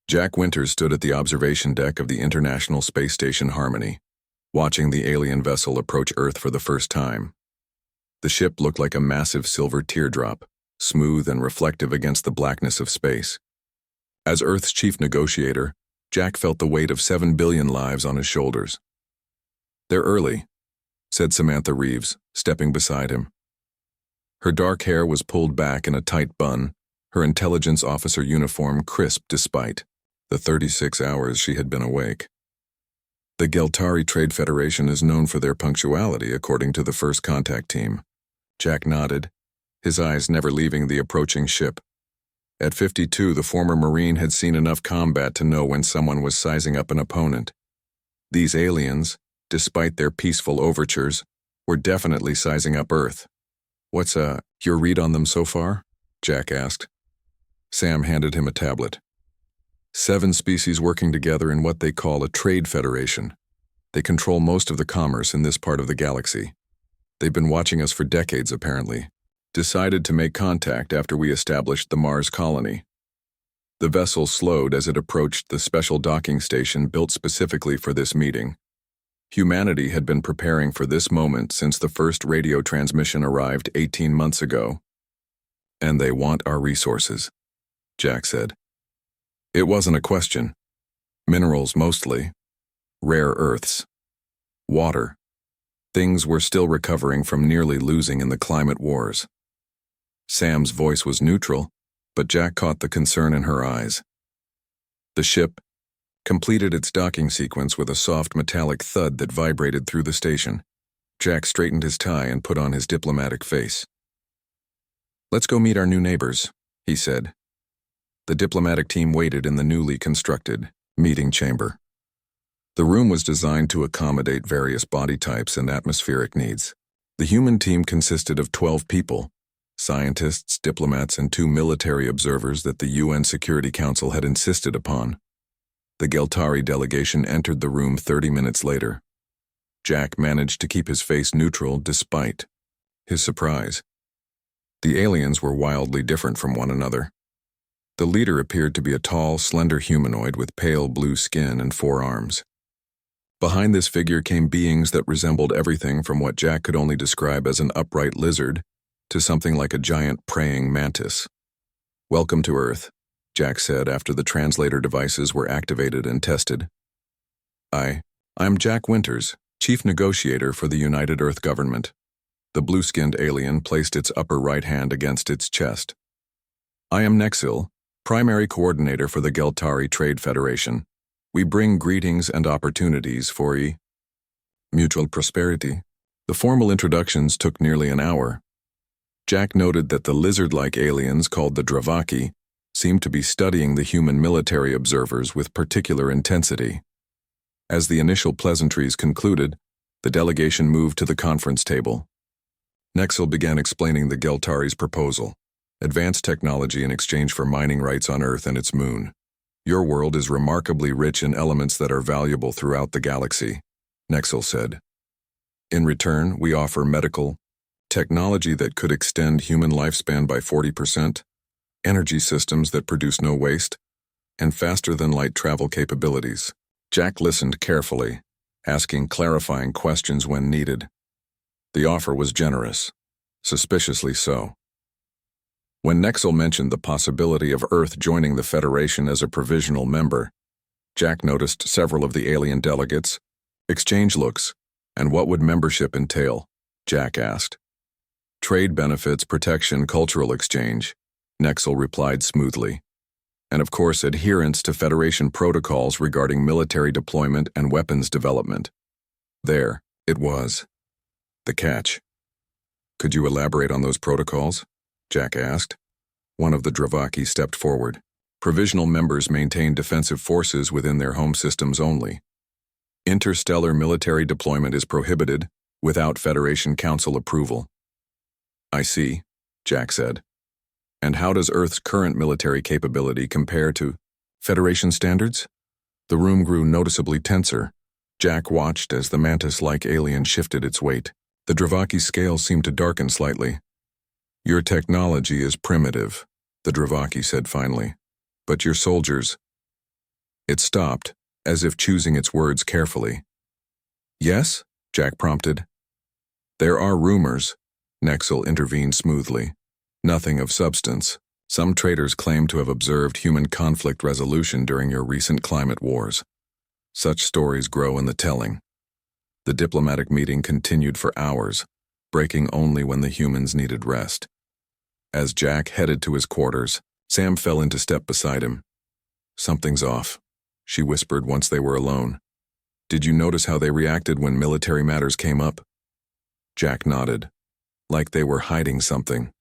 Jack Winters stood at the observation deck of the International Space Station Harmony, watching the alien vessel approach Earth for the first time. The ship looked like a massive silver teardrop, smooth and reflective against the blackness of space. As Earth's chief negotiator, Jack felt the weight of 7 billion lives on his shoulders. "They're early," said Samantha Reeves, stepping beside him. Her dark hair was pulled back in a tight bun, her intelligence officer uniform crisp despite the 36 hours she had been awake. The Galtari Trade Federation is known for their punctuality, according to the first contact team. Jack nodded, his eyes never leaving the approaching ship. At 52, the former Marine had seen enough combat to know when someone was sizing up an opponent. These aliens, despite their peaceful overtures, were definitely sizing up Earth. "What's your read on them so far?" Jack asked. Sam handed him a tablet. 7 species working together in what they call a trade federation. They control most of the commerce in this part of the galaxy. They've been watching us for decades, apparently. Decided to make contact after we established the Mars colony. The vessel slowed as it approached the special docking station built specifically for this meeting. Humanity had been preparing for this moment since the first radio transmission arrived 18 months ago. "And they want our resources," Jack said. It wasn't a question. Minerals mostly. Rare earths. Water. Things we're still recovering from nearly losing in the climate wars. Sam's voice was neutral, but Jack caught the concern in her eyes. The ship completed its docking sequence with a soft metallic thud that vibrated through the station. Jack straightened his tie and put on his diplomatic face. "Let's go meet our new neighbors," he said. The diplomatic team waited in the newly constructed meeting chamber. The room was designed to accommodate various body types and atmospheric needs. The human team consisted of 12 people, scientists, diplomats, and 2 military observers that the UN Security Council had insisted upon. The Galtari delegation entered the room 30 minutes later. Jack managed to keep his face neutral despite his surprise. The aliens were wildly different from one another. The leader appeared to be a tall, slender humanoid with pale blue skin and 4 arms. Behind this figure came beings that resembled everything from what Jack could only describe as an upright lizard to something like a giant praying mantis. "Welcome to Earth," Jack said after the translator devices were activated and tested. I'm Jack Winters, Chief Negotiator for the United Earth Government." The blue-skinned alien placed its upper right hand against its chest. "I am Nexil, Primary Coordinator for the Galtari Trade Federation. We bring greetings and opportunities for mutual prosperity." The formal introductions took nearly an hour. Jack noted that the lizard-like aliens called the Dravaki seemed to be studying the human military observers with particular intensity. As the initial pleasantries concluded, the delegation moved to the conference table. Nexil began explaining the Galtari's proposal. Advanced technology in exchange for mining rights on Earth and its moon. "Your world is remarkably rich in elements that are valuable throughout the galaxy," Nexil said. "In return, we offer medical technology that could extend human lifespan by 40%, energy systems that produce no waste, and faster-than-light travel capabilities." Jack listened carefully, asking clarifying questions when needed. The offer was generous, suspiciously so. When Nexil mentioned the possibility of Earth joining the Federation as a provisional member, Jack noticed several of the alien delegates exchange looks. "And what would membership entail?" Jack asked. "Trade benefits, protection, cultural exchange," Nexil replied smoothly. "And of course adherence to Federation protocols regarding military deployment and weapons development." There, it was. The catch. "Could you elaborate on those protocols?" Jack asked. One of the Dravaki stepped forward. "Provisional members maintain defensive forces within their home systems only. Interstellar military deployment is prohibited without Federation Council approval." "I see," Jack said. "And how does Earth's current military capability compare to Federation standards?" The room grew noticeably tenser. Jack watched as the mantis-like alien shifted its weight. The Dravaki scale seemed to darken slightly. "Your technology is primitive," the Dravaki said finally. "But your soldiers, It stopped, as if choosing its words carefully. "Yes?" Jack prompted. "There are rumors," Nexel intervened smoothly. "Nothing of substance. Some traders claim to have observed human conflict resolution during your recent climate wars. Such stories grow in the telling." The diplomatic meeting continued for hours, breaking only when the humans needed rest. As Jack headed to his quarters, Sam fell into step beside him. "Something's off," she whispered once they were alone. "Did you notice how they reacted when military matters came up?" Jack nodded, like they were hiding something.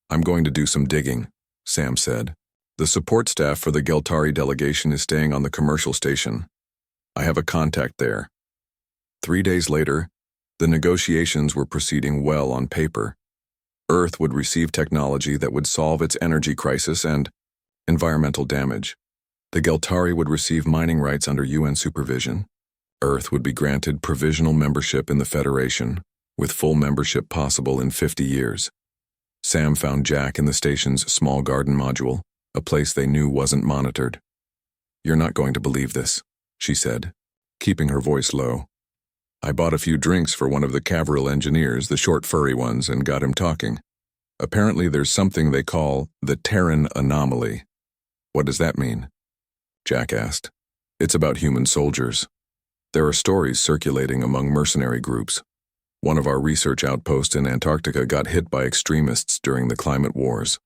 "I'm going to do some digging," Sam said. "The support staff for the Geltari delegation is staying on the commercial station. I have a contact there." 3 days later, the negotiations were proceeding well on paper. Earth would receive technology that would solve its energy crisis and environmental damage. The Geltari would receive mining rights under UN supervision. Earth would be granted provisional membership in the Federation, with full membership possible in 50 years. Sam found Jack in the station's small garden module, a place they knew wasn't monitored. "You're not going to believe this," she said, keeping her voice low. "I bought a few drinks for one of the Caverill engineers, the short furry ones, and got him talking. Apparently there's something they call the Terran anomaly." "What does that mean?" Jack asked. "It's about human soldiers. There are stories circulating among mercenary groups. One of our research outposts in Antarctica got hit by extremists during the climate wars.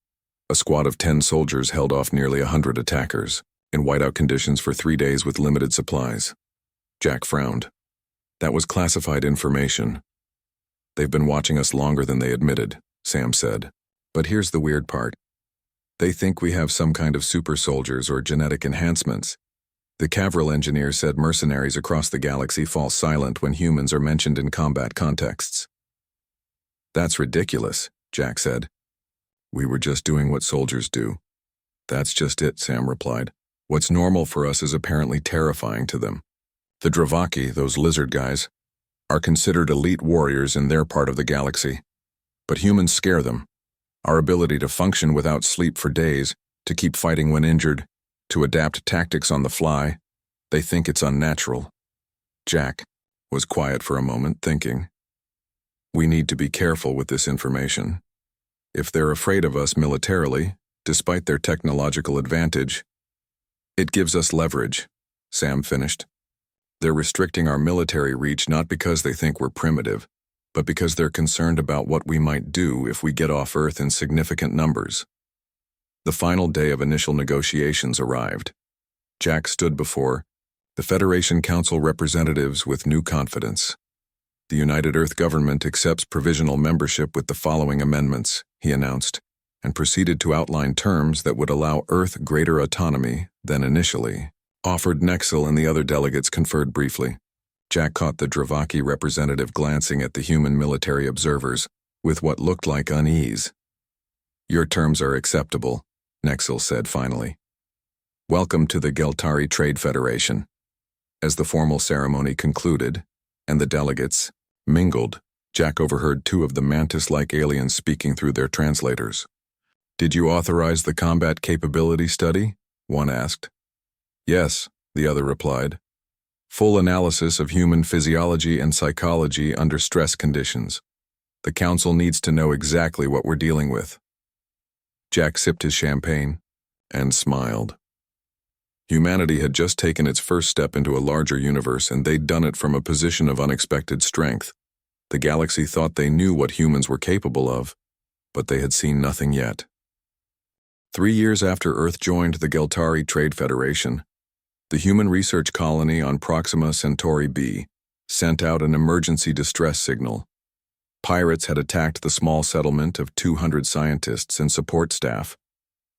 A squad of 10 soldiers held off nearly 100 attackers, in whiteout conditions for 3 days with limited supplies." Jack frowned. "That was classified information." "They've been watching us longer than they admitted," Sam said. "But here's the weird part. They think we have some kind of super soldiers or genetic enhancements. The Caverill engineer said mercenaries across the galaxy fall silent when humans are mentioned in combat contexts." "That's ridiculous," Jack said. "We were just doing what soldiers do." "That's just it," Sam replied. "What's normal for us is apparently terrifying to them. The Dravaki, those lizard guys, are considered elite warriors in their part of the galaxy. But humans scare them. Our ability to function without sleep for days, to keep fighting when injured, to adapt tactics on the fly, they think it's unnatural." Jack was quiet for a moment, thinking. "We need to be careful with this information. If they're afraid of us militarily, despite their technological advantage, it gives us leverage," Sam finished. "They're restricting our military reach not because they think we're primitive, but because they're concerned about what we might do if we get off Earth in significant numbers." The final day of initial negotiations arrived. Jack stood before the Federation Council representatives with new confidence. "The United Earth government accepts provisional membership with the following amendments," he announced, and proceeded to outline terms that would allow Earth greater autonomy than initially offered. Nexel and the other delegates conferred briefly. Jack caught the Dravaki representative glancing at the human military observers with what looked like unease. "Your terms are acceptable," Nexel said finally. "Welcome to the Geltari Trade Federation." As the formal ceremony concluded, and the delegates mingled, Jack overheard 2 of the mantis-like aliens speaking through their translators. "Did you authorize the combat capability study?" one asked. "Yes," the other replied. "Full analysis of human physiology and psychology under stress conditions. The Council needs to know exactly what we're dealing with." Jack sipped his champagne and smiled. Humanity had just taken its first step into a larger universe, and they'd done it from a position of unexpected strength. The galaxy thought they knew what humans were capable of, but they had seen nothing yet. 3 years after Earth joined the Geltari Trade Federation, the human research colony on Proxima Centauri b sent out an emergency distress signal. Pirates had attacked the small settlement of 200 scientists and support staff.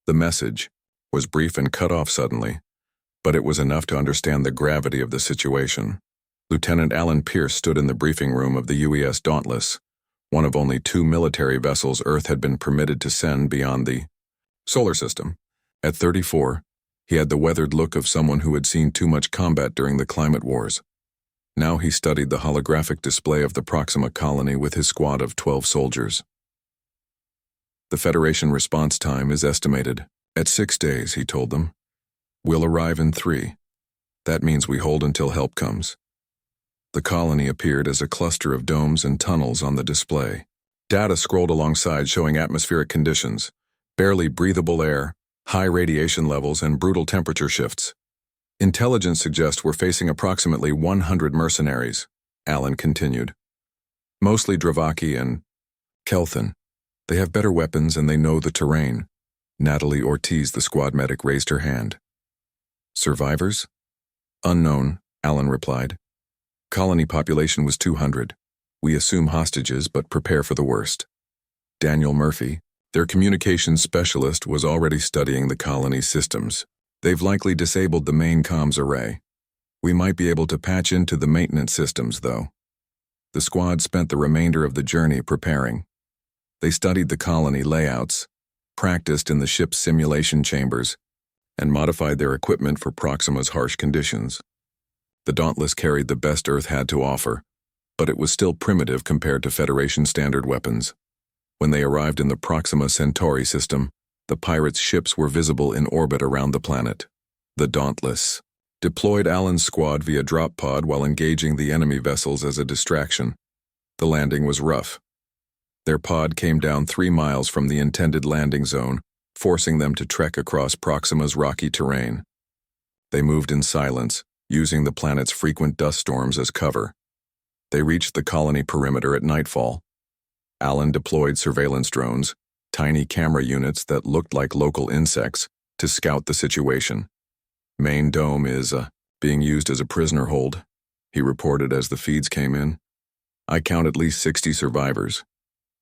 The message was brief and cut off suddenly, but it was enough to understand the gravity of the situation. Lieutenant Alan Pierce stood in the briefing room of the UES Dauntless, one of only 2 military vessels Earth had been permitted to send beyond the solar system. At 34, he had the weathered look of someone who had seen too much combat during the climate wars. Now he studied the holographic display of the Proxima colony with his squad of 12 soldiers. "The Federation response time is estimated at 6 days," he told them. We'll arrive in 3. That means we hold until help comes. The colony appeared as a cluster of domes and tunnels on the display. Data scrolled alongside showing atmospheric conditions, barely breathable air, high radiation levels, and brutal temperature shifts. Intelligence suggests we're facing approximately 100 mercenaries, Alan continued. Mostly Dravaki and Kelthan. They have better weapons and they know the terrain. Natalie Ortiz, the squad medic, raised her hand. Survivors? Unknown, Alan replied. Colony population was 200. We assume hostages, but prepare for the worst. Daniel Murphy, their communications specialist, was already studying the colony's systems. They've likely disabled the main comms array. We might be able to patch into the maintenance systems, though. The squad spent the remainder of the journey preparing. They studied the colony layouts, practiced in the ship's simulation chambers, and modified their equipment for Proxima's harsh conditions. The Dauntless carried the best Earth had to offer, but it was still primitive compared to Federation standard weapons. When they arrived in the Proxima Centauri system, the pirates' ships were visible in orbit around the planet. The Dauntless deployed Alan's squad via drop pod while engaging the enemy vessels as a distraction. The landing was rough. Their pod came down 3 miles from the intended landing zone, forcing them to trek across Proxima's rocky terrain. They moved in silence, using the planet's frequent dust storms as cover. They reached the colony perimeter at nightfall. Alan deployed surveillance drones, tiny camera units that looked like local insects, to scout the situation. Main dome is being used as a prisoner hold, he reported as the feeds came in. I count at least 60 survivors.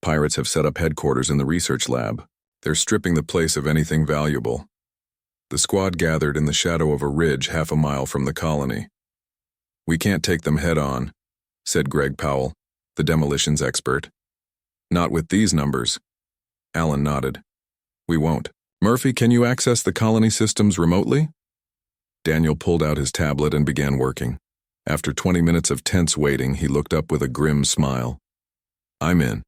Pirates have set up headquarters in the research lab. They're stripping the place of anything valuable. The squad gathered in the shadow of a ridge half a mile from the colony. We can't take them head on, said Greg Powell, the demolitions expert. Not with these numbers. Alan nodded. We won't. Murphy, can you access the colony systems remotely? Daniel pulled out his tablet and began working. After 20 minutes of tense waiting, he looked up with a grim smile. I'm in.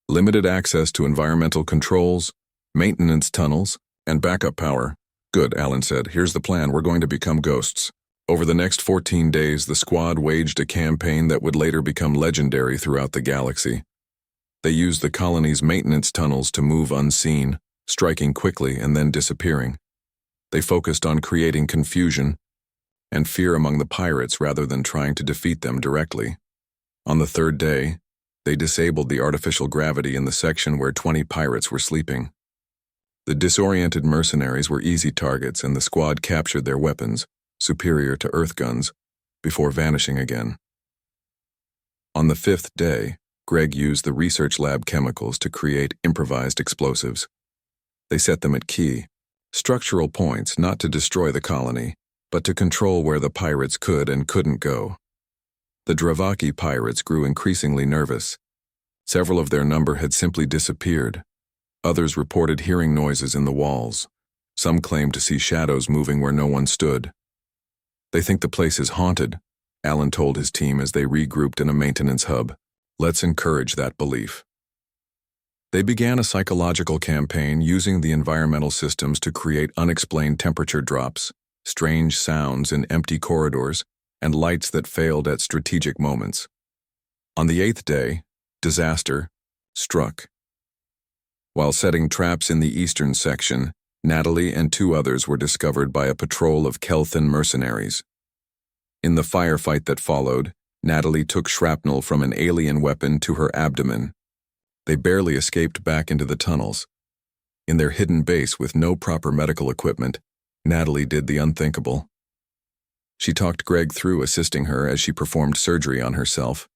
Limited access to environmental controls, maintenance tunnels, and backup power. Good, Alan said. Here's the plan. We're going to become ghosts. Over the next 14 days, the squad waged a campaign that would later become legendary throughout the galaxy. They used the colony's maintenance tunnels to move unseen, striking quickly and then disappearing. They focused on creating confusion and fear among the pirates rather than trying to defeat them directly. On the 3rd day, they disabled the artificial gravity in the section where 20 pirates were sleeping. The disoriented mercenaries were easy targets and the squad captured their weapons, superior to Earth guns, before vanishing again. On the 5th day, Greg used the research lab chemicals to create improvised explosives. They set them at key, structural points not to destroy the colony, but to control where the pirates could and couldn't go. The Dravaki pirates grew increasingly nervous. Several of their number had simply disappeared. Others reported hearing noises in the walls. Some claimed to see shadows moving where no one stood. They think the place is haunted, Alan told his team as they regrouped in a maintenance hub. Let's encourage that belief. They began a psychological campaign using the environmental systems to create unexplained temperature drops, strange sounds in empty corridors, and lights that failed at strategic moments. On the 8th day, disaster struck. While setting traps in the eastern section, Natalie and 2 others were discovered by a patrol of Kelthan mercenaries. In the firefight that followed, Natalie took shrapnel from an alien weapon to her abdomen. They barely escaped back into the tunnels. In their hidden base with no proper medical equipment, Natalie did the unthinkable. She talked Greg through assisting her as she performed surgery on herself,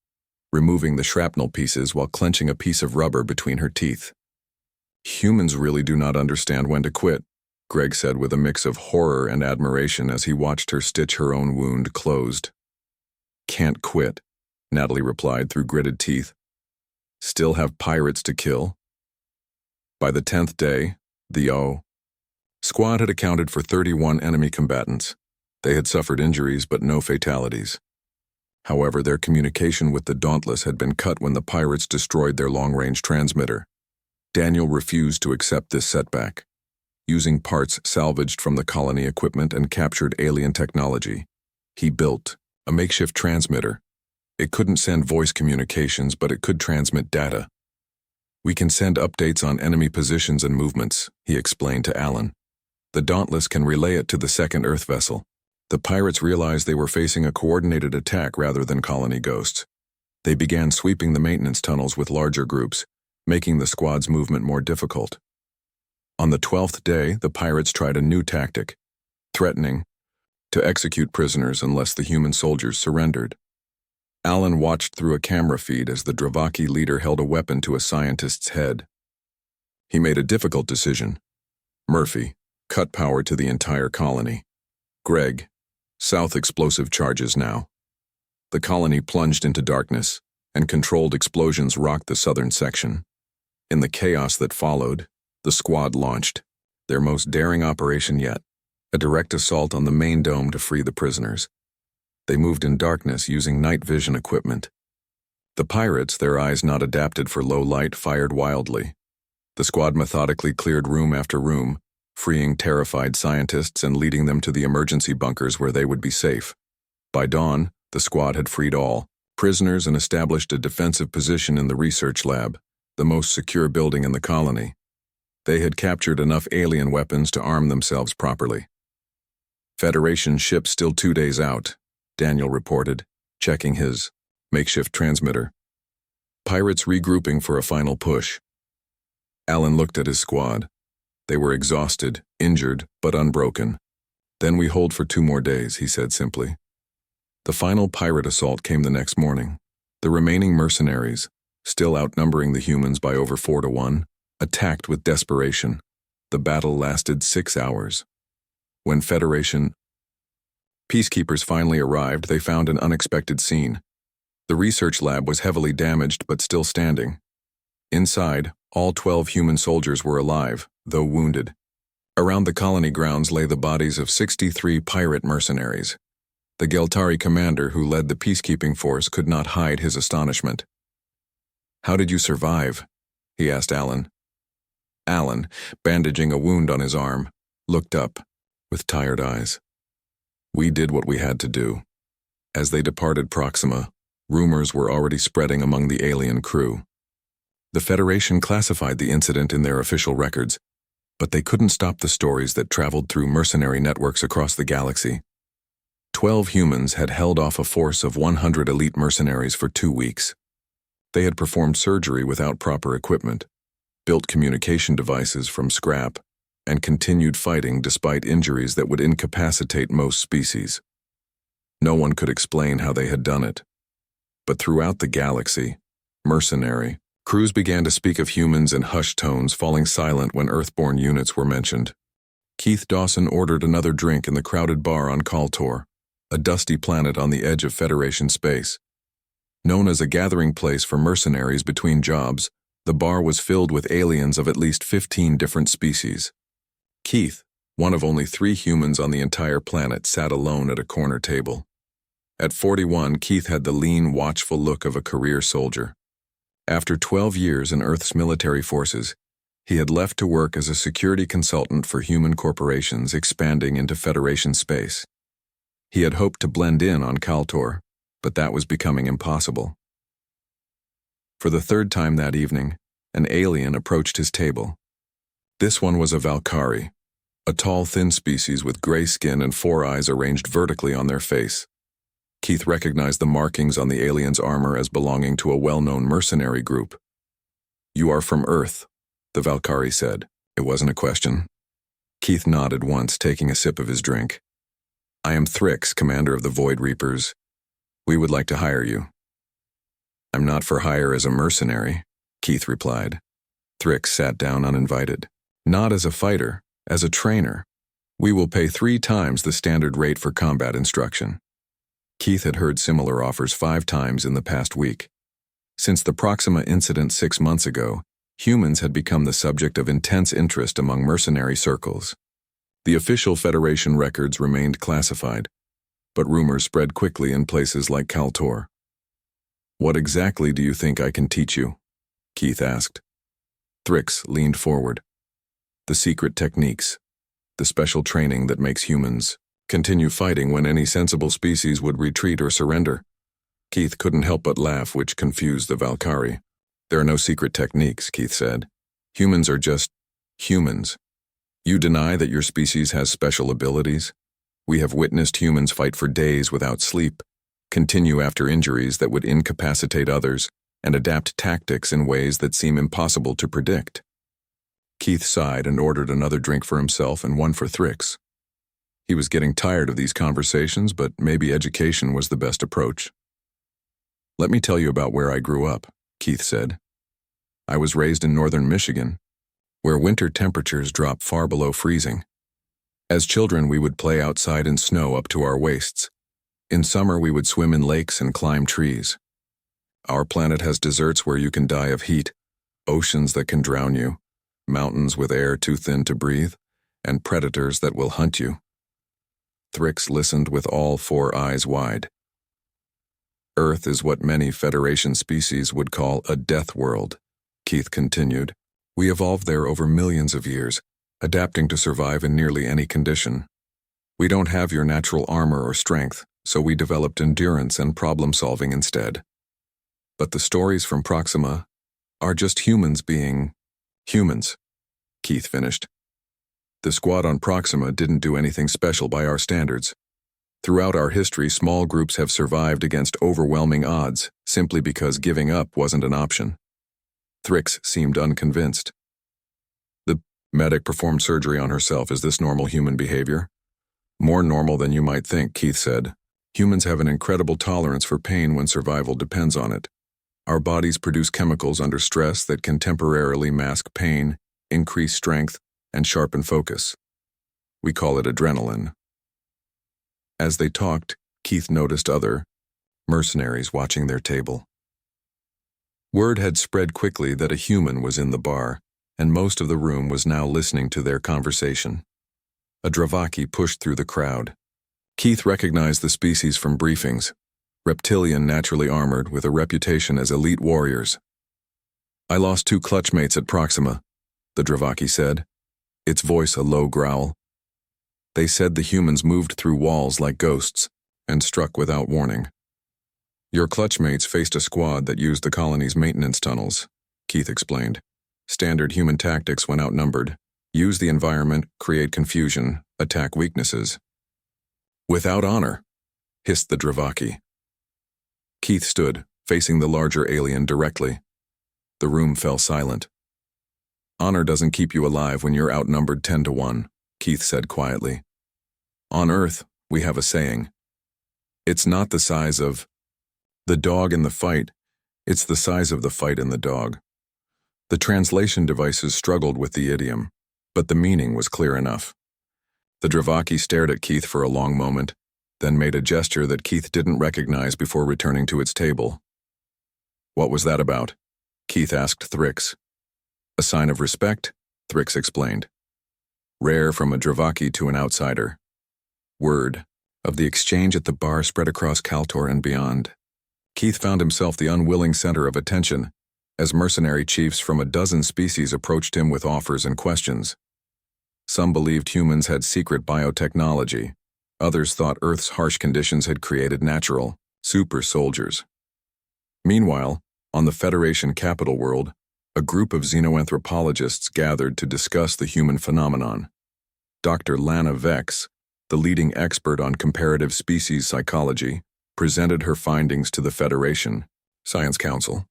removing the shrapnel pieces while clenching a piece of rubber between her teeth. Humans really do not understand when to quit, Greg said with a mix of horror and admiration as he watched her stitch her own wound closed. Can't quit, Natalie replied through gritted teeth. Still have pirates to kill. By the 10th day, the squad had accounted for 31 enemy combatants. They had suffered injuries but no fatalities. However, their communication with the Dauntless had been cut when the pirates destroyed their long-range transmitter. Daniel refused to accept this setback. using parts salvaged from the colony equipment and captured alien technology. He built a makeshift transmitter. It couldn't send voice communications, but it could transmit data. "We can send updates on enemy positions and movements," he explained to Alan. "The Dauntless can relay it to the second Earth vessel." The pirates realized they were facing a coordinated attack rather than colony ghosts. They began sweeping the maintenance tunnels with larger groups, making the squad's movement more difficult. On the 12th day, the pirates tried a new tactic, threatening to execute prisoners unless the human soldiers surrendered. Alan watched through a camera feed as the Dravaki leader held a weapon to a scientist's head. He made a difficult decision. Murphy, cut power to the entire colony. Greg, south explosive charges now. The colony plunged into darkness, and controlled explosions rocked the southern section. In the chaos that followed, the squad launched their most daring operation yet, a direct assault on the main dome to free the prisoners. They moved in darkness using night vision equipment. The pirates, their eyes not adapted for low light, fired wildly. The squad methodically cleared room after room, freeing terrified scientists and leading them to the emergency bunkers where they would be safe. By dawn, the squad had freed all prisoners and established a defensive position in the research lab, the most secure building in the colony. They had captured enough alien weapons to arm themselves properly. "Federation ship still 2 days out," Daniel reported, checking his makeshift transmitter. "Pirates regrouping for a final push." Alan looked at his squad. They were exhausted, injured, but unbroken. "Then we hold for 2 more days," he said simply. The final pirate assault came the next morning. The remaining mercenaries, still outnumbering the humans by over 4 to 1, attacked with desperation. The battle lasted 6 hours. When Federation peacekeepers finally arrived, they found an unexpected scene. The research lab was heavily damaged but still standing. Inside, all 12 human soldiers were alive, though wounded. Around the colony grounds lay the bodies of 63 pirate mercenaries. The Geltari commander who led the peacekeeping force could not hide his astonishment. "How did you survive?" he asked Alan. Alan, bandaging a wound on his arm, looked up with tired eyes. "We did what we had to do." As they departed Proxima, rumors were already spreading among the alien crew. The Federation classified the incident in their official records, but they couldn't stop the stories that traveled through mercenary networks across the galaxy. 12 humans had held off a force of 100 elite mercenaries for 2 weeks. They had performed surgery without proper equipment, built communication devices from scrap, and continued fighting despite injuries that would incapacitate most species. No one could explain how they had done it. But throughout the galaxy, mercenary crews began to speak of humans in hushed tones, falling silent when Earthborn units were mentioned. Keith Dawson ordered another drink in the crowded bar on Kaltor, a dusty planet on the edge of Federation space. Known as a gathering place for mercenaries between jobs, the bar was filled with aliens of at least 15 different species. Keith, one of only 3 humans on the entire planet, sat alone at a corner table. At 41, Keith had the lean, watchful look of a career soldier. After 12 years in Earth's military forces, he had left to work as a security consultant for human corporations expanding into Federation space. He had hoped to blend in on Kaltor, but that was becoming impossible. For the 3rd time that evening, an alien approached his table. This one was a Valkyrie, a tall, thin species with gray skin and 4 eyes arranged vertically on their face. Keith recognized the markings on the alien's armor as belonging to a well-known mercenary group. "You are from Earth," the Valkyrie said. It wasn't a question. Keith nodded once, taking a sip of his drink. "I am Thrix, commander of the Void Reapers. We would like to hire you." "I'm not for hire as a mercenary," Keith replied. Thrix sat down uninvited. "Not as a fighter, as a trainer. We will pay 3 times the standard rate for combat instruction." Keith had heard similar offers 5 times in the past week. Since the Proxima incident 6 months ago, humans had become the subject of intense interest among mercenary circles. The official Federation records remained classified, but rumors spread quickly in places like Kaltor. "What exactly do you think I can teach you?" Keith asked. Thrix leaned forward. The secret techniques, the special training that makes humans continue fighting when any sensible species would retreat or surrender. Keith couldn't help but laugh, which confused the Valkyrie. There are no secret techniques, Keith said. Humans are just humans. You deny that your species has special abilities? We have witnessed humans fight for days without sleep, continue after injuries that would incapacitate others, and adapt tactics in ways that seem impossible to predict. Keith sighed and ordered another drink for himself and one for Thrix. He was getting tired of these conversations, but maybe education was the best approach. Let me tell you about where I grew up, Keith said. I was raised in northern Michigan, where winter temperatures drop far below freezing. As children, we would play outside in snow up to our waists. In summer, we would swim in lakes and climb trees. Our planet has deserts where you can die of heat, oceans that can drown you, mountains with air too thin to breathe, and predators that will hunt you. Thrix listened with all four eyes wide. Earth is what many Federation species would call a death world, Keith continued. We evolved there over millions of years, adapting to survive in nearly any condition. We don't have your natural armor or strength, so we developed endurance and problem-solving instead. But the stories from Proxima are just humans being humans, Keith finished. The squad on Proxima didn't do anything special by our standards. Throughout our history, small groups have survived against overwhelming odds simply because giving up wasn't an option. Thrix seemed unconvinced. The medic performed surgery on herself. Is this normal human behavior? More normal than you might think, Keith said. Humans have an incredible tolerance for pain when survival depends on it. Our bodies produce chemicals under stress that can temporarily mask pain, increase strength, and sharpen focus. We call it adrenaline. As they talked, Keith noticed other mercenaries watching their table. Word had spread quickly that a human was in the bar, and most of the room was now listening to their conversation. A Dravaki pushed through the crowd. Keith recognized the species from briefings, reptilian naturally armored with a reputation as elite warriors. I lost 2 clutchmates at Proxima, the Dravaki said, its voice a low growl. They said the humans moved through walls like ghosts and struck without warning. Your clutchmates faced a squad that used the colony's maintenance tunnels, Keith explained. Standard human tactics when outnumbered. Use the environment, create confusion, attack weaknesses. Without honor, hissed the Dravaki. Keith stood, facing the larger alien directly. The room fell silent. Honor doesn't keep you alive when you're outnumbered 10-1, Keith said quietly. On Earth, we have a saying. It's not the size of the dog in the fight, it's the size of the fight in the dog. The translation devices struggled with the idiom, but the meaning was clear enough. The Dravaki stared at Keith for a long moment, then made a gesture that Keith didn't recognize before returning to its table. What was that about? Keith asked Thrix. A sign of respect, Thrix explained. Rare from a Dravaki to an outsider. Word of the exchange at the bar spread across Kaltor and beyond. Keith found himself the unwilling center of attention as mercenary chiefs from a dozen species approached him with offers and questions. Some believed humans had secret biotechnology. Others thought Earth's harsh conditions had created natural, super soldiers. Meanwhile, on the Federation capital world, a group of xenoanthropologists gathered to discuss the human phenomenon. Dr. Lana Vex, the leading expert on comparative species psychology, presented her findings to the Federation Science Council.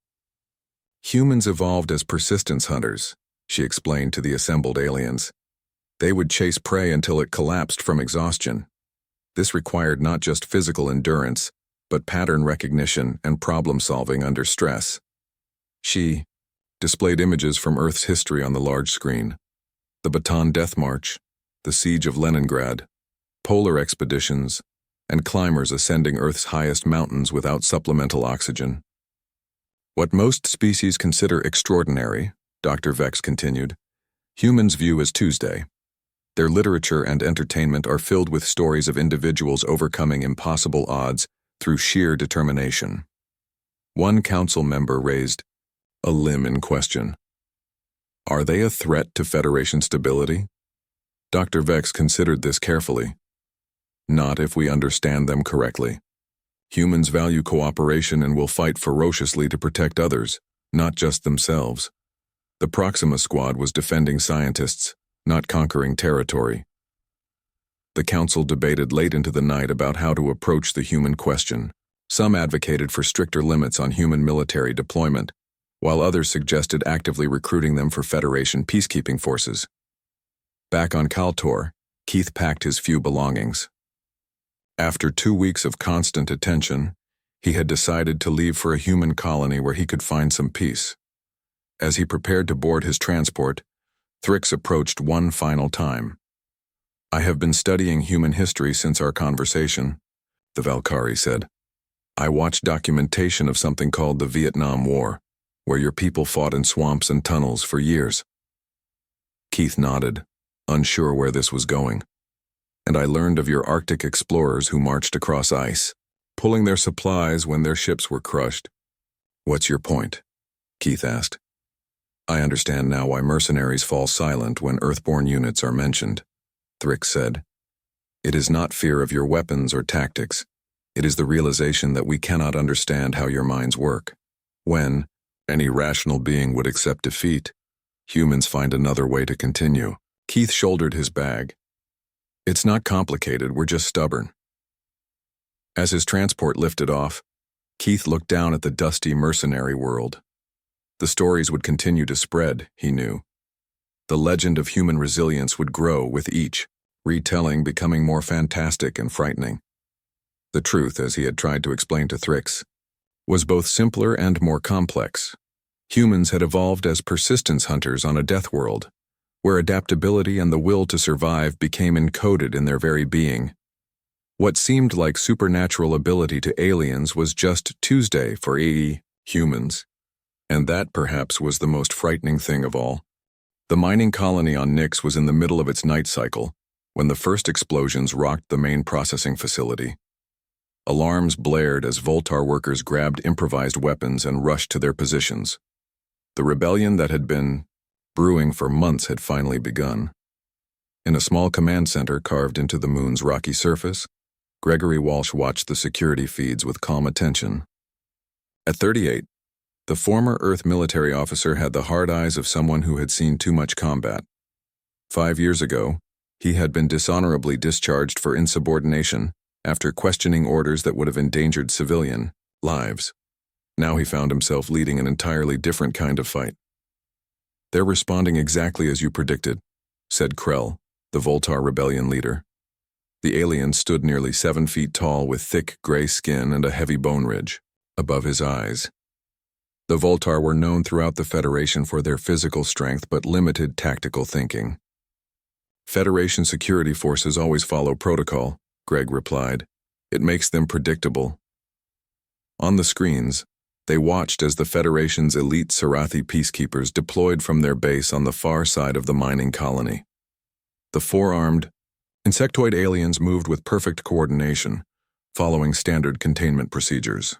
Humans evolved as persistence hunters, she explained to the assembled aliens. They would chase prey until it collapsed from exhaustion. This required not just physical endurance, but pattern recognition and problem-solving under stress. She displayed images from Earth's history on the large screen. The Bataan Death March, the Siege of Leningrad, polar expeditions, and climbers ascending Earth's highest mountains without supplemental oxygen. What most species consider extraordinary, Dr. Vex continued, humans view as Tuesday. Their literature and entertainment are filled with stories of individuals overcoming impossible odds through sheer determination. One council member raised a limb in question. Are they a threat to Federation stability? Dr. Vex considered this carefully. Not if we understand them correctly. Humans value cooperation and will fight ferociously to protect others, not just themselves. The Proxima Squad was defending scientists, not conquering territory. The council debated late into the night about how to approach the human question. Some advocated for stricter limits on human military deployment, while others suggested actively recruiting them for Federation peacekeeping forces. Back on Kaltor, Keith packed his few belongings. After 2 weeks of constant attention, he had decided to leave for a human colony where he could find some peace. As he prepared to board his transport, Thrix approached one final time. "I have been studying human history since our conversation," the Valkyrie said. "I watched documentation of something called the Vietnam War, where your people fought in swamps and tunnels for years." Keith nodded, unsure where this was going. "And I learned of your Arctic explorers who marched across ice, pulling their supplies when their ships were crushed." "What's your point?" Keith asked. "I understand now why mercenaries fall silent when Earthborn units are mentioned," Thrix said. "It is not fear of your weapons or tactics. It is the realization that we cannot understand how your minds work. When any rational being would accept defeat, humans find another way to continue." Keith shouldered his bag. "It's not complicated, we're just stubborn." As his transport lifted off, Keith looked down at the dusty mercenary world. The stories would continue to spread, he knew. The legend of human resilience would grow with each retelling becoming more fantastic and frightening. The truth, as he had tried to explain to Thrix, was both simpler and more complex. Humans had evolved as persistence hunters on a death world, where adaptability and the will to survive became encoded in their very being. What seemed like supernatural ability to aliens was just Tuesday for humans, and that perhaps was the most frightening thing of all. The mining colony on Nyx was in the middle of its night cycle when the first explosions rocked the main processing facility. Alarms blared as Voltar workers grabbed improvised weapons and rushed to their positions. The rebellion that had been brewing for months had finally begun. In a small command center carved into the moon's rocky surface, Gregory Walsh watched the security feeds with calm attention. At 38, the former Earth military officer had the hard eyes of someone who had seen too much combat. 5 years ago, he had been dishonorably discharged for insubordination after questioning orders that would have endangered civilian lives. Now he found himself leading an entirely different kind of fight. "They're responding exactly as you predicted," said Krell, the Voltar rebellion leader. The alien stood nearly 7 feet tall with thick gray skin and a heavy bone ridge above his eyes. The Voltar were known throughout the Federation for their physical strength but limited tactical thinking. "Federation security forces always follow protocol," Greg replied. "It makes them predictable." On the screens, they watched as the Federation's elite Sarathi peacekeepers deployed from their base on the far side of the mining colony. The four-armed, insectoid aliens moved with perfect coordination, following standard containment procedures.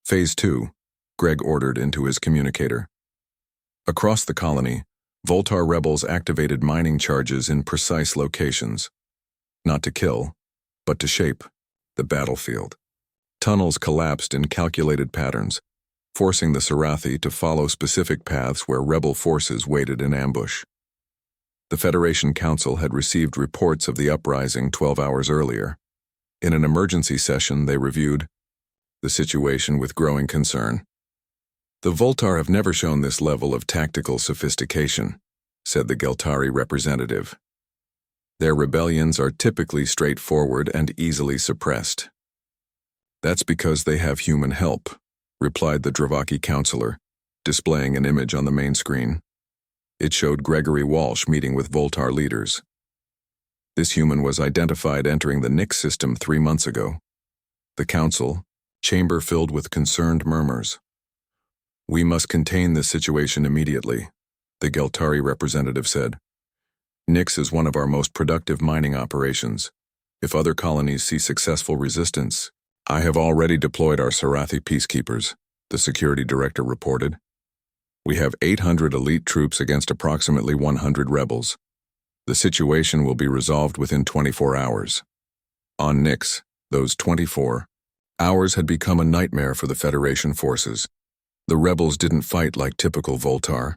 "Phase 2, Greg ordered into his communicator. Across the colony, Voltar rebels activated mining charges in precise locations. Not to kill, but to shape the battlefield. Tunnels collapsed in calculated patterns, forcing the Sarathi to follow specific paths where rebel forces waited in ambush. The Federation Council had received reports of the uprising 12 hours earlier. In an emergency session, they reviewed the situation with growing concern. "The Voltar have never shown this level of tactical sophistication," said the Geltari representative. "Their rebellions are typically straightforward and easily suppressed." "That's because they have human help," replied the Dravaki counselor, displaying an image on the main screen. It showed Gregory Walsh meeting with Voltar leaders. This human was identified entering the Nyx system 3 months ago. The council, chamber filled with concerned murmurs. "We must contain this situation immediately," the Geltari representative said. "Nyx is one of our most productive mining operations. If other colonies see successful resistance, I have already deployed our Sarathi peacekeepers," the security director reported. We have 800 elite troops against approximately 100 rebels. The situation will be resolved within 24 hours. On Nyx, those 24 hours had become a nightmare for the Federation forces. The rebels didn't fight like typical Voltar.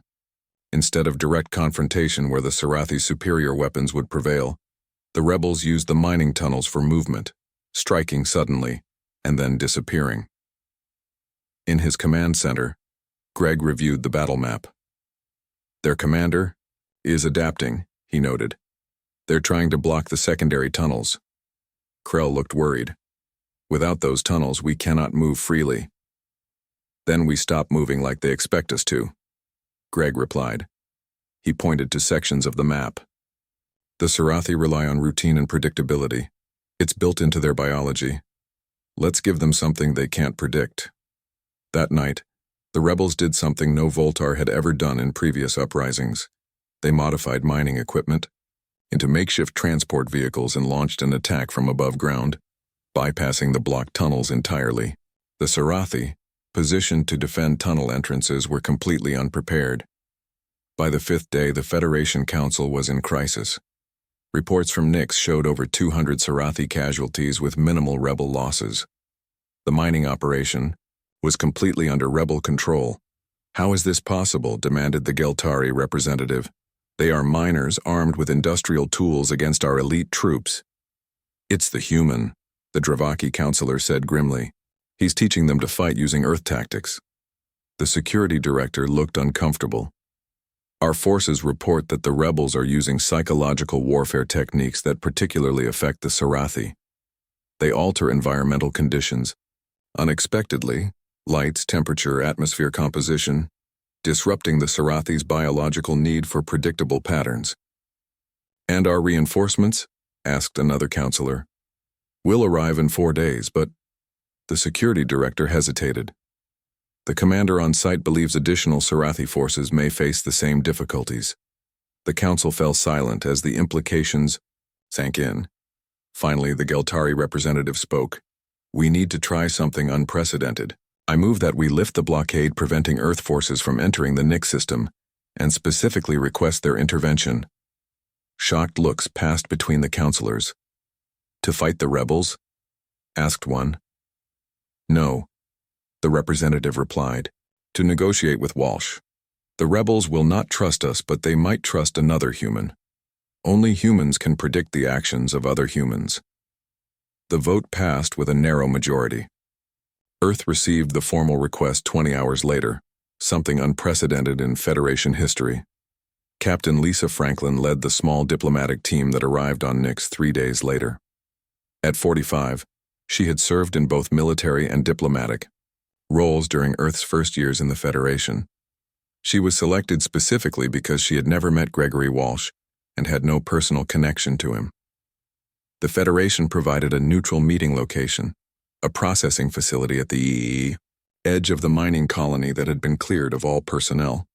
Instead of direct confrontation where the Sarathi's superior weapons would prevail, the rebels used the mining tunnels for movement, striking suddenly, and then disappearing. In his command center, Greg reviewed the battle map. Their commander is adapting, he noted. They're trying to block the secondary tunnels. Krell looked worried. Without those tunnels, we cannot move freely. Then we stop moving like they expect us to, Greg replied. He pointed to sections of the map. The Sarathi rely on routine and predictability. It's built into their biology. Let's give them something they can't predict. That night, the rebels did something no Voltar had ever done in previous uprisings. They modified mining equipment into makeshift transport vehicles and launched an attack from above ground, bypassing the blocked tunnels entirely. The Sarathi, positioned to defend tunnel entrances, were completely unprepared. By the fifth day, the Federation Council was in crisis. Reports from Nyx showed over 200 Sarathi casualties with minimal rebel losses. The mining operation was completely under rebel control. How is this possible? Demanded the Geltari representative. They are miners armed with industrial tools against our elite troops. It's the human, the Dravaki counselor said grimly. He's teaching them to fight using Earth tactics. The security director looked uncomfortable. Our forces report that the rebels are using psychological warfare techniques that particularly affect the Sarathi. They alter environmental conditions unexpectedly, lights, temperature, atmosphere composition, disrupting the Sarathi's biological need for predictable patterns. And our reinforcements? Asked another counselor. Will arrive in 4 days, but the security director hesitated. The commander on site believes additional Sarathi forces may face the same difficulties. The council fell silent as the implications sank in. Finally, the Geltari representative spoke. We need to try something unprecedented. I move that we lift the blockade preventing Earth forces from entering the Nyx system, and specifically request their intervention. Shocked looks passed between the counselors. To fight the rebels? Asked one. No, the representative replied. To negotiate with Walsh. The rebels will not trust us, but they might trust another human. Only humans can predict the actions of other humans. The vote passed with a narrow majority. Earth received the formal request 20 hours later, something unprecedented in Federation history. Captain Lisa Franklin led the small diplomatic team that arrived on Nyx 3 days later. At 45, she had served in both military and diplomatic roles during Earth's first years in the Federation. She was selected specifically because she had never met Gregory Walsh and had no personal connection to him. The Federation provided a neutral meeting location, a processing facility at the edge of the mining colony that had been cleared of all personnel.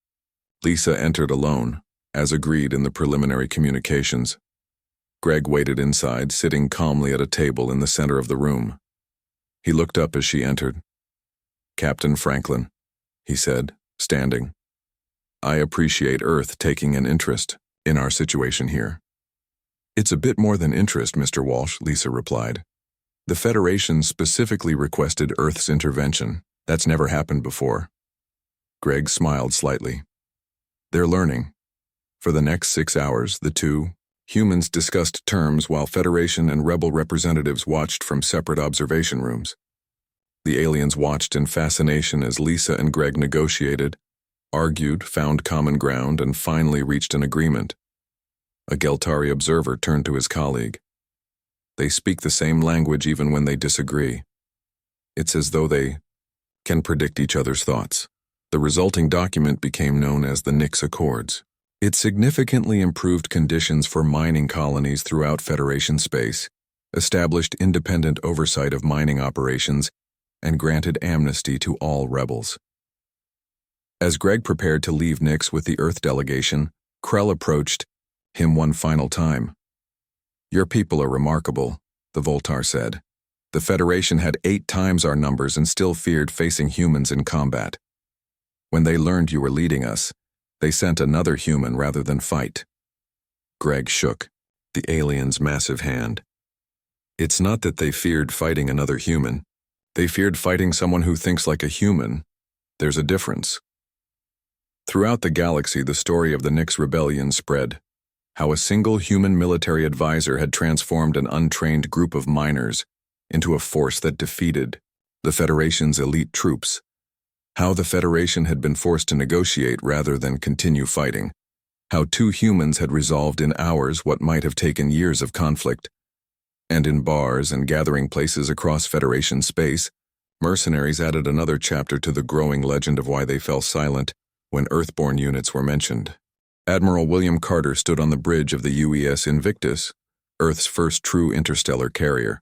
Lisa entered alone, as agreed in the preliminary communications. Greg waited inside, sitting calmly at a table in the center of the room. He looked up as she entered. Captain Franklin, he said, standing. I appreciate Earth taking an interest in our situation here. It's a bit more than interest, Mr. Walsh, Lisa replied. The Federation specifically requested Earth's intervention. That's never happened before. Greg smiled slightly. They're learning. For the next 6 hours, the two humans discussed terms while Federation and Rebel representatives watched from separate observation rooms. The aliens watched in fascination as Lisa and Greg negotiated, argued, found common ground, and finally reached an agreement. A Geltari observer turned to his colleague. They speak the same language even when they disagree. It's as though they can predict each other's thoughts. The resulting document became known as the Nyx Accords. It significantly improved conditions for mining colonies throughout Federation space, established independent oversight of mining operations, and granted amnesty to all rebels. As Greg prepared to leave Nyx with the Earth delegation, Krell approached him one final time. Your people are remarkable, the Voltar said. The Federation had 8 times our numbers and still feared facing humans in combat. When they learned you were leading us, they sent another human rather than fight. Greg shook the alien's massive hand. It's not that they feared fighting another human. They feared fighting someone who thinks like a human. There's a difference. Throughout the galaxy, the story of the Nyx Rebellion spread. How a single human military advisor had transformed an untrained group of miners into a force that defeated the Federation's elite troops. How the Federation had been forced to negotiate rather than continue fighting. How two humans had resolved in hours what might have taken years of conflict. And in bars and gathering places across Federation space, mercenaries added another chapter to the growing legend of why they fell silent when Earthborn units were mentioned. Admiral William Carter stood on the bridge of the UES Invictus, Earth's first true interstellar carrier.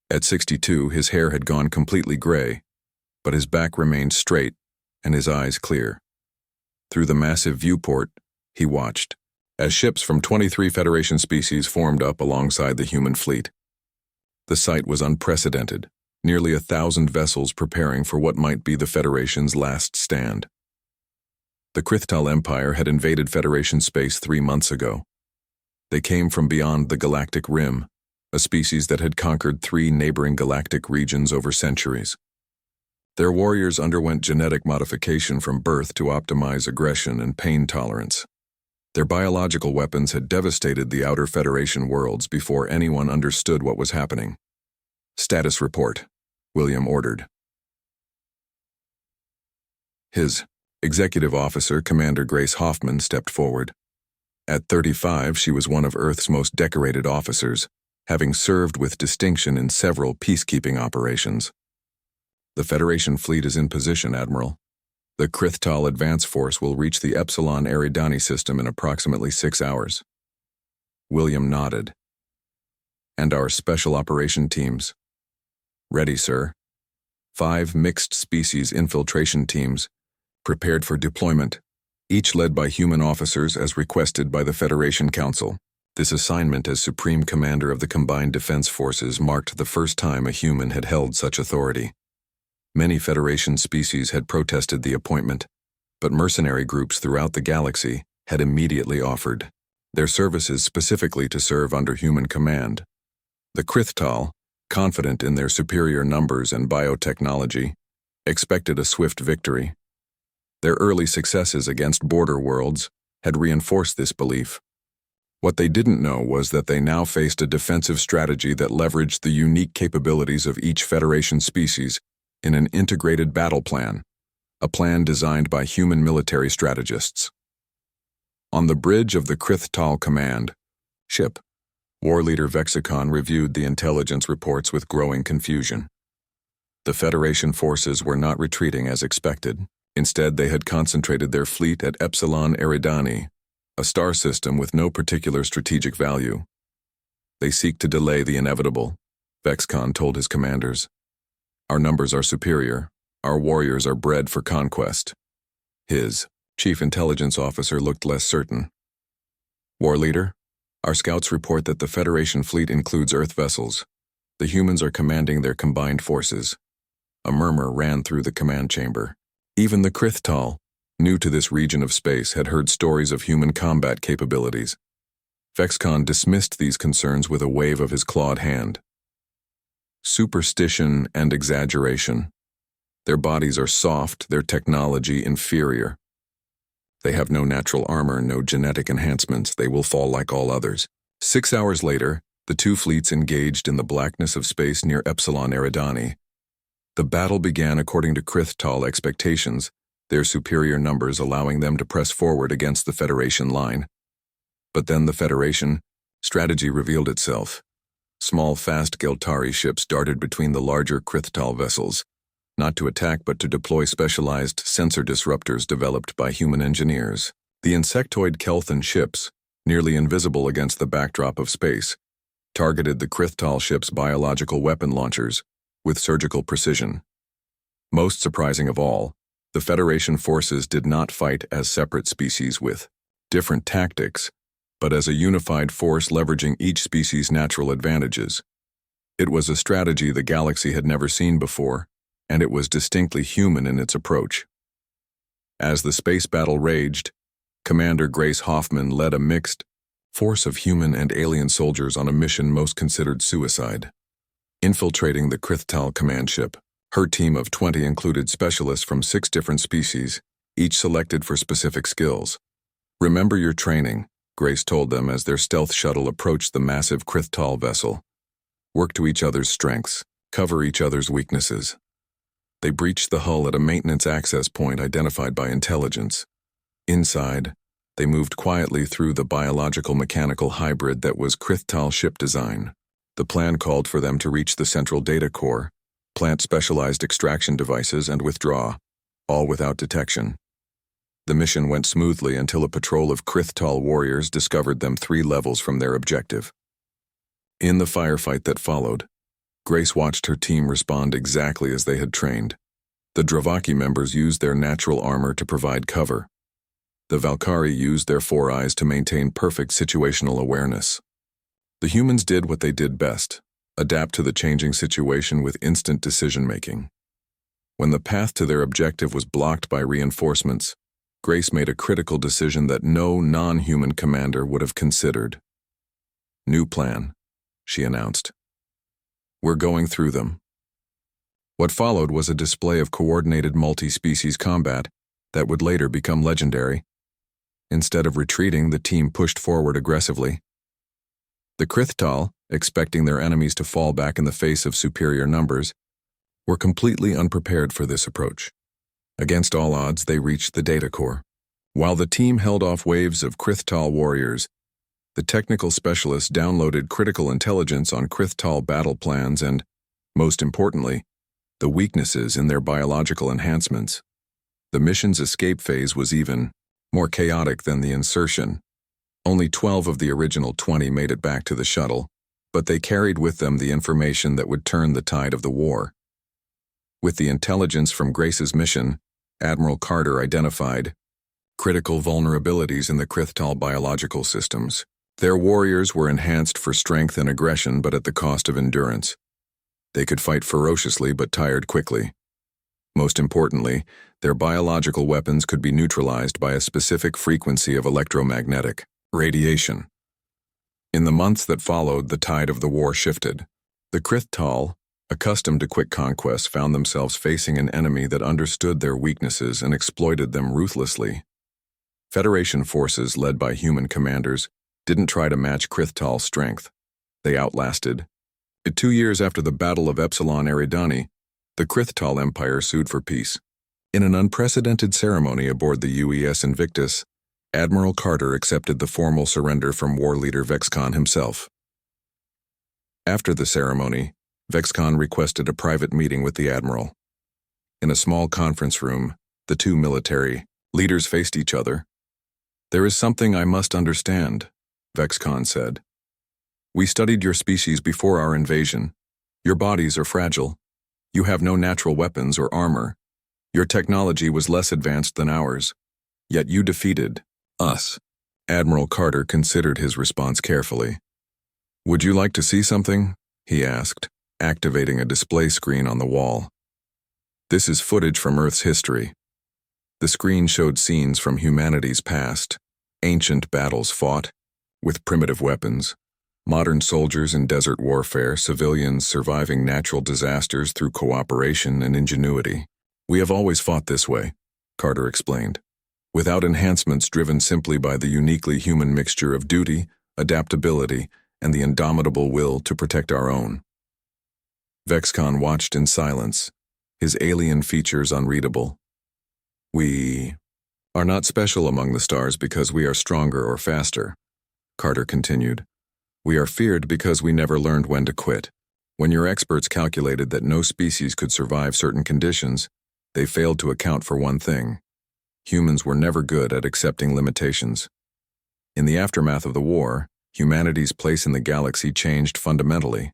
At 62, his hair had gone completely gray, but his back remained straight and his eyes clear. Through the massive viewport, he watched as ships from 23 Federation species formed up alongside the human fleet. The sight was unprecedented, nearly 1,000 vessels preparing for what might be the Federation's last stand. The Krithtal Empire had invaded Federation space 3 months ago. They came from beyond the galactic rim, a species that had conquered 3 neighboring galactic regions over centuries. Their warriors underwent genetic modification from birth to optimize aggression and pain tolerance. Their biological weapons had devastated the outer Federation worlds before anyone understood what was happening. Status report, William ordered. His executive officer, Commander Grace Hoffman, stepped forward. At 35, she was one of Earth's most decorated officers, having served with distinction in several peacekeeping operations. The Federation fleet is in position, Admiral. The Krithtal Advance Force will reach the Epsilon Eridani system in approximately 6 hours. William nodded. And our special operation teams? Ready, sir. 5 mixed species infiltration teams, prepared for deployment, each led by human officers as requested by the Federation Council. This assignment as Supreme Commander of the Combined Defense Forces marked the first time a human had held such authority. Many Federation species had protested the appointment, but mercenary groups throughout the galaxy had immediately offered their services specifically to serve under human command. The Krithtal, confident in their superior numbers and biotechnology, expected a swift victory. Their early successes against border worlds had reinforced this belief. What they didn't know was that they now faced a defensive strategy that leveraged the unique capabilities of each Federation species in an integrated battle plan, a plan designed by human military strategists. On the bridge of the Krithtal Command ship, War Leader Vexicon reviewed the intelligence reports with growing confusion. The Federation forces were not retreating as expected. Instead, they had concentrated their fleet at Epsilon Eridani, a star system with no particular strategic value. They seek to delay the inevitable, Vexicon told his commanders. Our numbers are superior. Our warriors are bred for conquest. His chief intelligence officer looked less certain. War Leader, our scouts report that the Federation fleet includes Earth vessels. The humans are commanding their combined forces. A murmur ran through the command chamber. Even the Krithtal, new to this region of space, had heard stories of human combat capabilities. Vexicon dismissed these concerns with a wave of his clawed hand. Superstition and exaggeration. Their bodies are soft, their technology inferior. They have no natural armor, no genetic enhancements. They will fall like all others. 6 hours later, the two fleets engaged in the blackness of space near Epsilon Eridani. The battle began according to Krithtal expectations, their superior numbers allowing them to press forward against the Federation line. But then the Federation strategy revealed itself. Small, fast Geltari ships darted between the larger Krithtal vessels, not to attack but to deploy specialized sensor disruptors developed by human engineers. The insectoid Kelthan ships, nearly invisible against the backdrop of space, targeted the Krithtal ships' biological weapon launchers with surgical precision. Most surprising of all, the Federation forces did not fight as separate species with different tactics, but as a unified force leveraging each species' natural advantages. It was a strategy the galaxy had never seen before, and it was distinctly human in its approach. As the space battle raged, Commander Grace Hoffman led a mixed force of human and alien soldiers on a mission most considered suicide. Infiltrating the Krithtal command ship, her team of 20 included specialists from 6 different species, each selected for specific skills. "Remember your training," Grace told them as their stealth shuttle approached the massive Krithtal vessel. "Work to each other's strengths, cover each other's weaknesses." They breached the hull at a maintenance access point identified by intelligence. Inside, they moved quietly through the biological-mechanical hybrid that was Krithtal ship design. The plan called for them to reach the central data core, plant specialized extraction devices, and withdraw, all without detection. The mission went smoothly until a patrol of Krithtal warriors discovered them 3 levels from their objective. In the firefight that followed, Grace watched her team respond exactly as they had trained. The Dravaki members used their natural armor to provide cover. The Valkyrie used their 4 eyes to maintain perfect situational awareness. The humans did what they did best: adapt to the changing situation with instant decision-making. When the path to their objective was blocked by reinforcements, Grace made a critical decision that no non-human commander would have considered. "New plan," she announced. "We're going through them." What followed was a display of coordinated multi-species combat that would later become legendary. Instead of retreating, the team pushed forward aggressively. The Krithtal, expecting their enemies to fall back in the face of superior numbers, were completely unprepared for this approach. Against all odds, they reached the data core. While the team held off waves of Krithtal warriors, the technical specialists downloaded critical intelligence on Krithtal battle plans and, most importantly, the weaknesses in their biological enhancements. The mission's escape phase was even more chaotic than the insertion. Only 12 of the original 20 made it back to the shuttle, but they carried with them the information that would turn the tide of the war. With the intelligence from Grace's mission, Admiral Carter identified critical vulnerabilities in the Krithtal biological systems. Their warriors were enhanced for strength and aggression, but at the cost of endurance. They could fight ferociously but tired quickly. Most importantly, their biological weapons could be neutralized by a specific frequency of electromagnetic radiation. In the months that followed, the tide of the war shifted. The Krithtal, accustomed to quick conquests, found themselves facing an enemy that understood their weaknesses and exploited them ruthlessly. Federation forces, led by human commanders, didn't try to match Krithtal's strength. They outlasted. 2 years after the Battle of Epsilon Eridani, the Krithtal Empire sued for peace. In an unprecedented ceremony aboard the UES Invictus, Admiral Carter accepted the formal surrender from war leader Vexcon himself. After the ceremony, Vexcon requested a private meeting with the Admiral. In a small conference room, the 2 military leaders faced each other. "There is something I must understand," Vexcon said. "We studied your species before our invasion. Your bodies are fragile. You have no natural weapons or armor. Your technology was less advanced than ours. Yet you defeated us." Admiral Carter considered his response carefully. "Would you like to see something?" he asked, activating a display screen on the wall. "This is footage from Earth's history." The screen showed scenes from humanity's past, ancient battles fought with primitive weapons, modern soldiers in desert warfare, civilians surviving natural disasters through cooperation and ingenuity. "We have always fought this way," Carter explained, "without enhancements, driven simply by the uniquely human mixture of duty, adaptability, and the indomitable will to protect our own." Vexcon watched in silence, his alien features unreadable. "We are not special among the stars because we are stronger or faster," Carter continued. "We are feared because we never learned when to quit. When your experts calculated that no species could survive certain conditions, they failed to account for one thing. Humans were never good at accepting limitations. In the aftermath of the war, humanity's place in the galaxy changed fundamentally.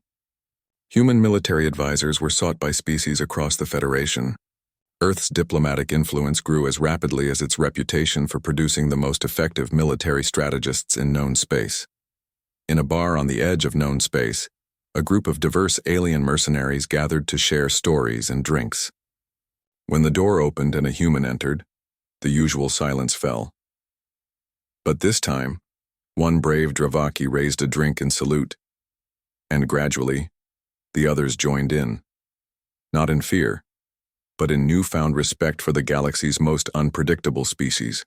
Human military advisors were sought by species across the Federation. Earth's diplomatic influence grew as rapidly as its reputation for producing the most effective military strategists in known space. In a bar on the edge of known space, a group of diverse alien mercenaries gathered to share stories and drinks. When the door opened and a human entered, The usual silence fell. But this time, one brave Dravaki raised a drink in salute, and gradually, the others joined in. Not in fear, but in newfound respect for the galaxy's most unpredictable species.